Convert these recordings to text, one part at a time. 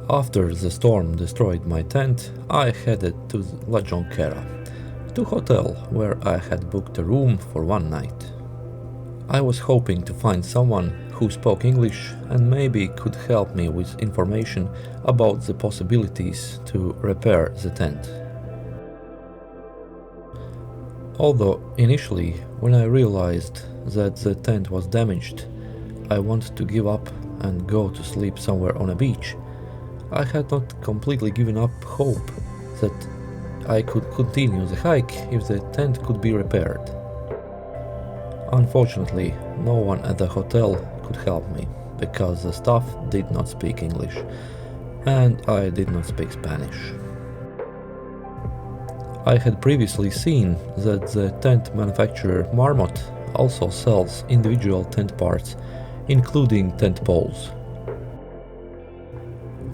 After the storm destroyed my tent, I headed to La Jonquera, to hotel where I had booked a room for one night. I was hoping to find someone who spoke English and maybe could help me with information about the possibilities to repair the tent. Although initially, when I realized that the tent was damaged, I wanted to give up and go to sleep somewhere on a beach, I had not completely given up hope that I could continue the hike if the tent could be repaired. Unfortunately, no one at the hotel could help me, because the staff did not speak English, and I did not speak Spanish. I had previously seen that the tent manufacturer Marmot also sells individual tent parts, including tent poles.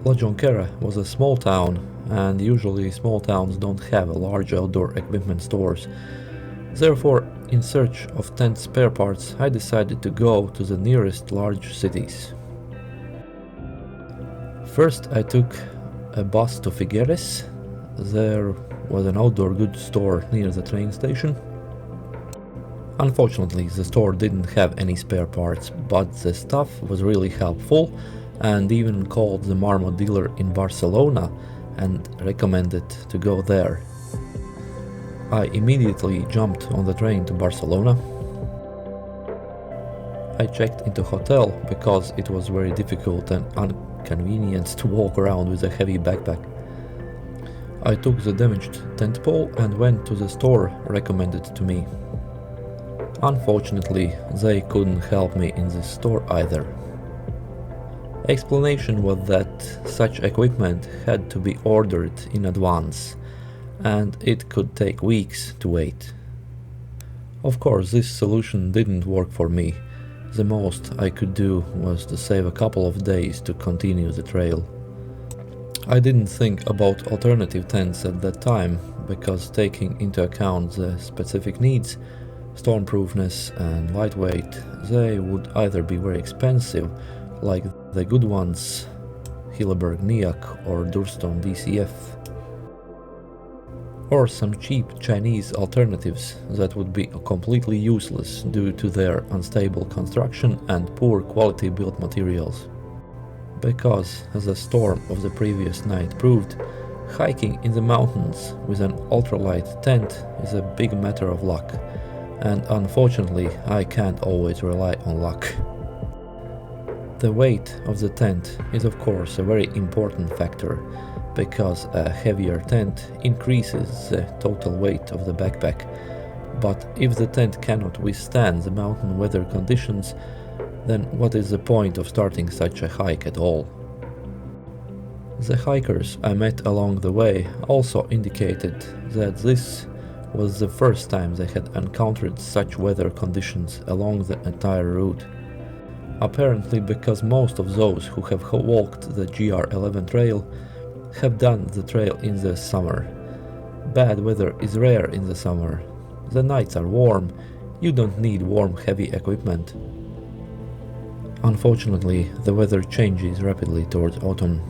La Jonquera was a small town, and usually small towns don't have large outdoor equipment stores. Therefore, in search of tent spare parts, I decided to go to the nearest large cities. First, I took a bus to Figueres. There was an outdoor goods store near the train station. Unfortunately, the store didn't have any spare parts, but the staff was really helpful and even called the Marmot dealer in Barcelona and recommended to go there. I immediately jumped on the train to Barcelona. I checked into hotel because it was very difficult and inconvenient to walk around with a heavy backpack. I took the damaged tent pole and went to the store recommended to me. Unfortunately, they couldn't help me in this store either. Explanation was that such equipment had to be ordered in advance, and it could take weeks to wait. Of course, this solution didn't work for me. The most I could do was to save a couple of days to continue the trail. I didn't think about alternative tents at that time, because taking into account the specific needs, stormproofness and lightweight, they would either be very expensive, like the good ones, Hilleberg Niak or Durston DCF, or some cheap Chinese alternatives that would be completely useless due to their unstable construction and poor quality built materials. Because, as the storm of the previous night proved, hiking in the mountains with an ultralight tent is a big matter of luck, and unfortunately I can't always rely on luck. The weight of the tent is of course a very important factor, because a heavier tent increases the total weight of the backpack, but if the tent cannot withstand the mountain weather conditions, then what is the point of starting such a hike at all? The hikers I met along the way also indicated that this was the first time they had encountered such weather conditions along the entire route. Apparently because most of those who have walked the GR11 trail have done the trail in the summer. Bad weather is rare in the summer. The nights are warm, you don't need warm heavy equipment. Unfortunately, the weather changes rapidly towards autumn.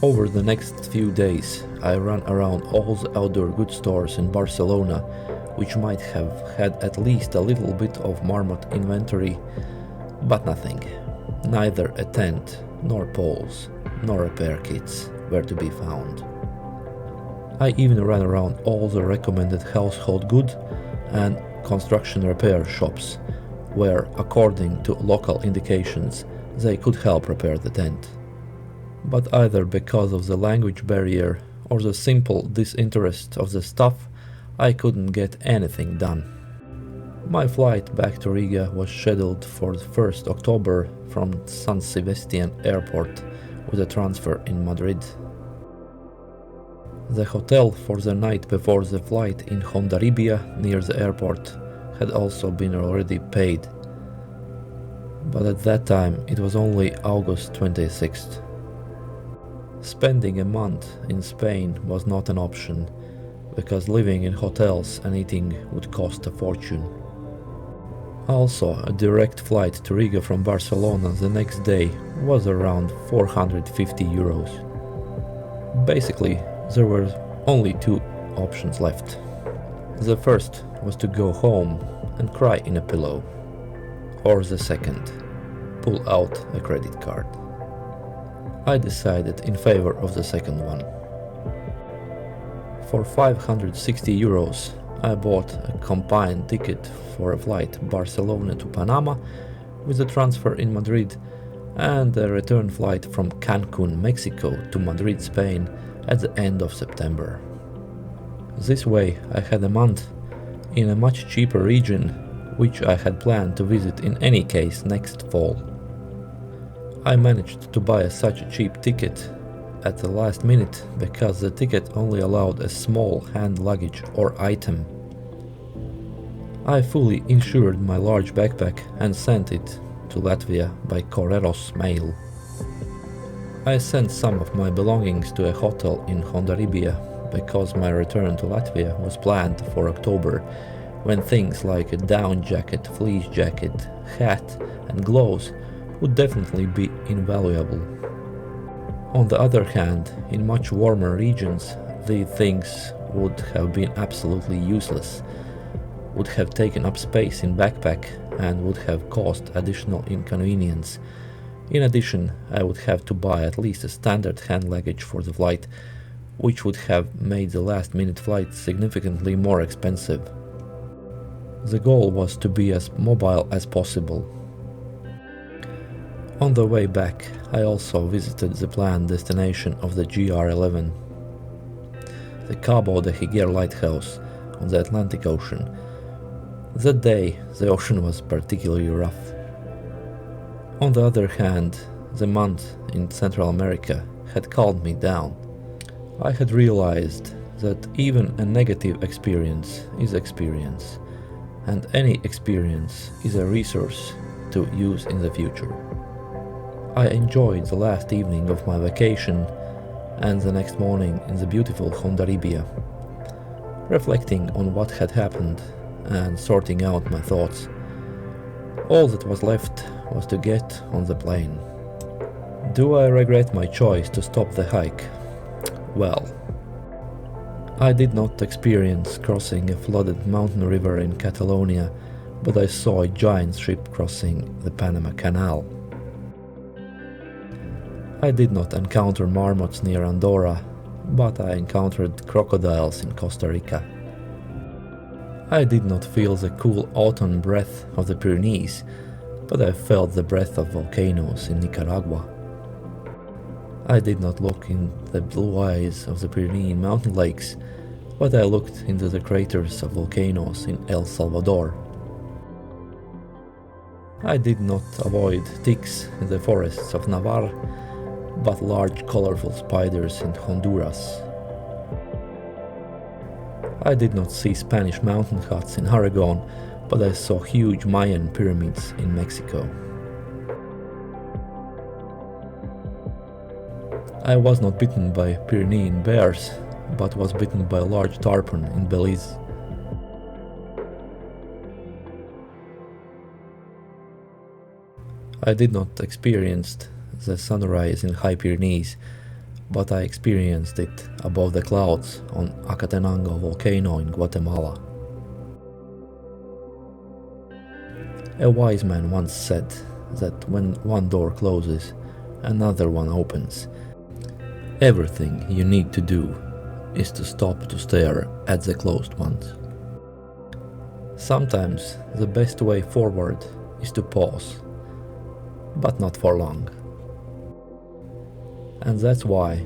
Over the next few days, I ran around all the outdoor goods stores in Barcelona, which might have had at least a little bit of Marmot inventory, but nothing. Neither a tent, nor poles, nor repair kits were to be found. I even ran around all the recommended household goods and construction repair shops, where, according to local indications, they could help repair the tent. But either because of the language barrier or the simple disinterest of the staff, I couldn't get anything done. My flight back to Riga was scheduled for the 1st October from San Sebastian Airport with a transfer in Madrid. The hotel for the night before the flight in Hondarribia near the airport had also been already paid, but at that time it was only August 26th. Spending a month in Spain was not an option, because living in hotels and eating would cost a fortune. Also, a direct flight to Riga from Barcelona the next day was around 450 euros. Basically, there were only two options left. The first was to go home and cry in a pillow, or the second, pull out a credit card. I decided in favor of the second one. For 560 euros, I bought a combined ticket for a flight Barcelona to Panama with a transfer in Madrid and a return flight from Cancun, Mexico to Madrid, Spain at the end of September. This way I had a month in a much cheaper region, which I had planned to visit in any case next fall. I managed to buy such a cheap ticket at the last minute because the ticket only allowed a small hand luggage or item. I fully insured my large backpack and sent it to Latvia by Correros mail. I sent some of my belongings to a hotel in Hondarribia because my return to Latvia was planned for October, when things like a down jacket, fleece jacket, hat and gloves would definitely be invaluable. On the other hand, in much warmer regions, these things would have been absolutely useless, would have taken up space in backpack and would have caused additional inconvenience. In addition, I would have to buy at least a standard hand luggage for the flight, which would have made the last-minute flight significantly more expensive. The goal was to be as mobile as possible. On the way back, I also visited the planned destination of the GR11, the Cabo de Higuer lighthouse on the Atlantic Ocean. That day, the ocean was particularly rough. On the other hand, the month in Central America had calmed me down. I had realized that even a negative experience is experience, and any experience is a resource to use in the future. I enjoyed the last evening of my vacation and the next morning in the beautiful Hondarribia, reflecting on what had happened and sorting out my thoughts. All that was left was to get on the plane. Do I regret my choice to stop the hike? Well, I did not experience crossing a flooded mountain river in Catalonia, but I saw a giant ship crossing the Panama Canal. I did not encounter marmots near Andorra, but I encountered crocodiles in Costa Rica. I did not feel the cool autumn breath of the Pyrenees, but I felt the breath of volcanoes in Nicaragua. I did not look in the blue eyes of the Pyrenean mountain lakes, but I looked into the craters of volcanoes in El Salvador. I did not avoid ticks in the forests of Navarre, but large colorful spiders in Honduras. I did not see Spanish mountain huts in Aragon, but I saw huge Mayan pyramids in Mexico. I was not bitten by Pyrenean bears, but was bitten by a large tarpon in Belize. I did not experience the sunrise in High Pyrenees, but I experienced it above the clouds on Acatenango volcano in Guatemala. A wise man once said that when one door closes, another one opens. Everything you need to do is to stop to stare at the closed ones. Sometimes the best way forward is to pause, but not for long. And that's why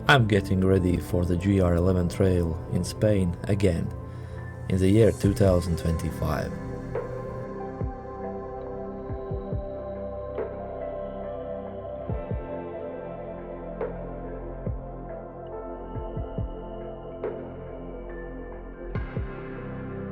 I'm getting ready for the GR11 trail in Spain again in the year 2025.